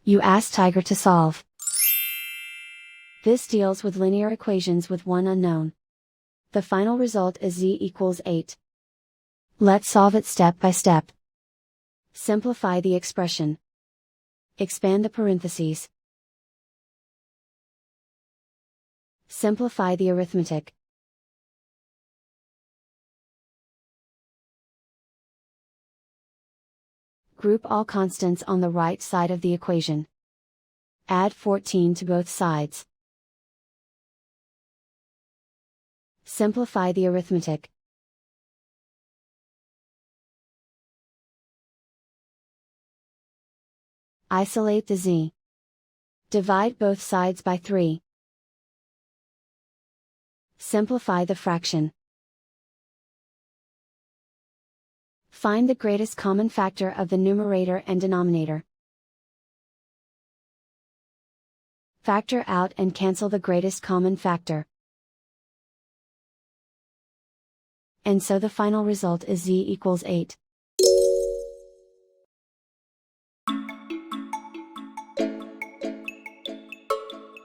You ask Tiger to solve. This deals with linear equations with one unknown. The final result is z equals 8. Let's solve it step by step. Simplify the expression. Expand the parentheses. Simplify the arithmetic. Group all constants on the right side of the equation. Add 14 to both sides. Simplify the arithmetic. Isolate the z. Divide both sides by 3. Simplify the fraction. Find the greatest common factor of the numerator and denominator. Factor out and cancel the greatest common factor. And so the final result is z equals 8.